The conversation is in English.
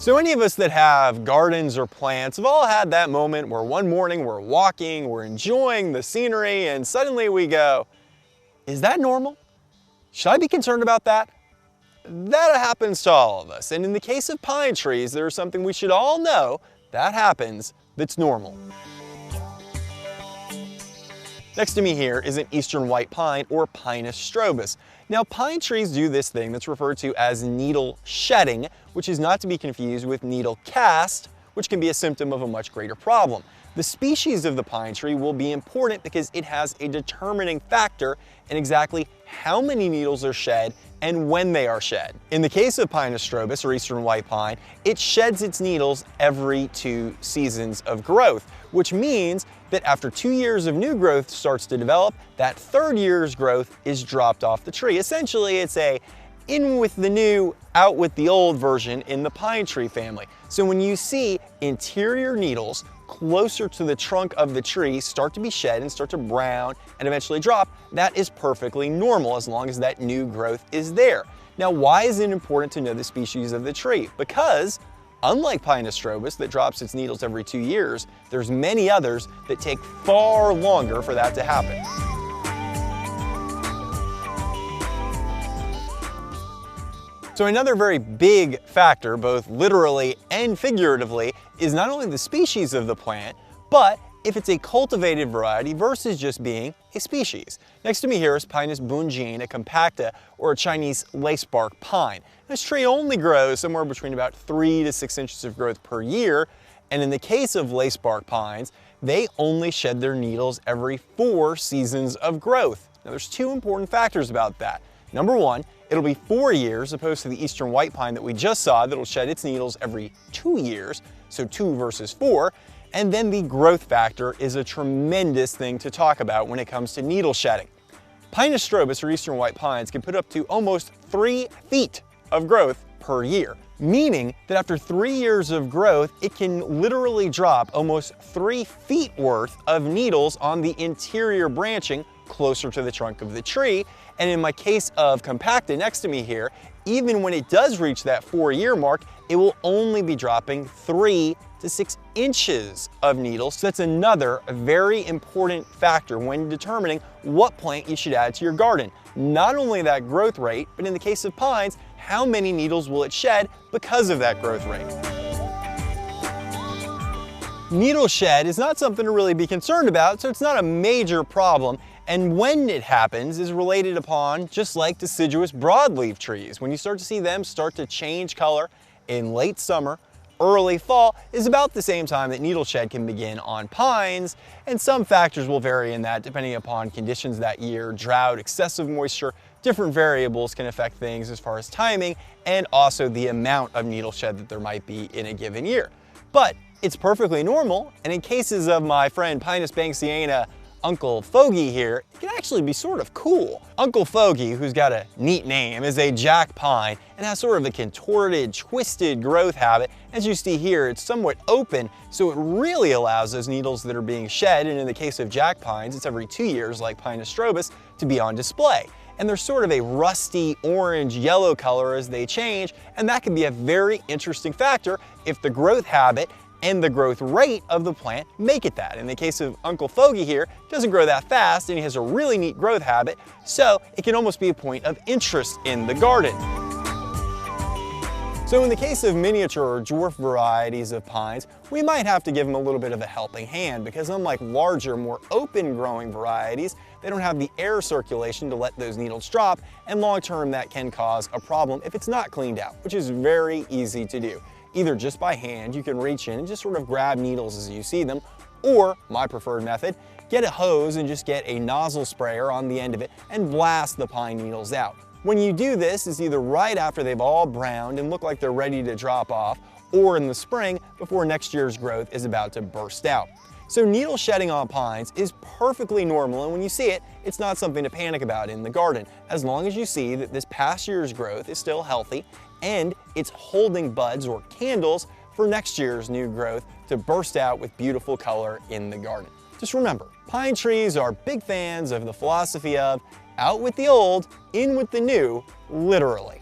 So any of us that have gardens or plants have all had that moment where one morning we're walking, we're enjoying the scenery, and suddenly we go, is that normal? Should I be concerned about that? That happens to all of us, and in the case of pine trees, there's something we should all know that happens that's normal. Next to me here is an eastern white pine, or Pinus strobus. Now, pine trees do this thing that's referred to as needle shedding, which is not to be confused with needle cast, which can be a symptom of a much greater problem. The species of the pine tree will be important because it has a determining factor in exactly how many needles are shed and when they are shed. In the case of Pinus strobus, or eastern white pine, it sheds its needles every 2 seasons of growth, which means that after 2 years of new growth starts to develop, that 3rd year's growth is dropped off the tree. Essentially, it's a in with the new, out with the old version in the pine tree family. So when you see interior needles closer to the trunk of the tree start to be shed and start to brown and eventually drop, that is perfectly normal as long as that new growth is there. Now, why is it important to know the species of the tree? Because unlike Pinus strobus that drops its needles every 2 years, there's many others that take far longer for that to happen. So another very big factor, both literally and figuratively, is not only the species of the plant, but if it's a cultivated variety versus just being a species. Next to me here is Pinus bunjine, a compacta, or a Chinese lacebark pine. This tree only grows somewhere between about 3 to 6 inches of growth per year, and in the case of lacebark pines, they only shed their needles every 4 seasons of growth. Now there's 2 important factors about that. Number 1, it'll be 4 years opposed to the eastern white pine that we just saw that'll shed its needles every 2 years, so 2 versus 4. And then the growth factor is a tremendous thing to talk about when it comes to needle shedding. Pinus strobus, or eastern white pines, can put up to almost 3 feet of growth per year, meaning that after 3 years of growth, it can literally drop almost 3 feet worth of needles on the interior branching closer to the trunk of the tree. And in my case of compacta next to me here, even when it does reach that 4-year mark, it will only be dropping 3 to 6 inches of needles. So that's another very important factor when determining what plant you should add to your garden. Not only that growth rate, but in the case of pines, how many needles will it shed because of that growth rate? Needle shed is not something to really be concerned about, so it's not a major problem. And when it happens is related upon, just like deciduous broadleaf trees. When you start to see them start to change color in late summer, early fall is about the same time that needle shed can begin on pines, and some factors will vary in that depending upon conditions that year, drought, excessive moisture. Different variables can affect things as far as timing and also the amount of needle shed that there might be in a given year. But it's perfectly normal, and in cases of my friend Pinus banksiana, Uncle Fogey here, it can actually be sort of cool. Uncle Fogey, who's got a neat name, is a jack pine and has sort of a contorted, twisted growth habit. As you see here, it's somewhat open, so it really allows those needles that are being shed, and in the case of jack pines, it's every 2 years like Pinus strobus, to be on display. And they're sort of a rusty orange-yellow color as they change, and that can be a very interesting factor if the growth habit and the growth rate of the plant make it that. In the case of Uncle Fogey here, it doesn't grow that fast and he has a really neat growth habit, so it can almost be a point of interest in the garden. So in the case of miniature or dwarf varieties of pines, we might have to give them a little bit of a helping hand because unlike larger, more open growing varieties, they don't have the air circulation to let those needles drop, and long term that can cause a problem if it's not cleaned out, which is very easy to do. Either just by hand, you can reach in and just sort of grab needles as you see them, or my preferred method, get a hose and just get a nozzle sprayer on the end of it and blast the pine needles out. When you do this, it's either right after they've all browned and look like they're ready to drop off, or in the spring before next year's growth is about to burst out. So needle shedding on pines is perfectly normal, and when you see it, it's not something to panic about in the garden, as long as you see that this past year's growth is still healthy and it's holding buds or candles for next year's new growth to burst out with beautiful color in the garden. Just remember, pine trees are big fans of the philosophy of out with the old, in with the new, literally.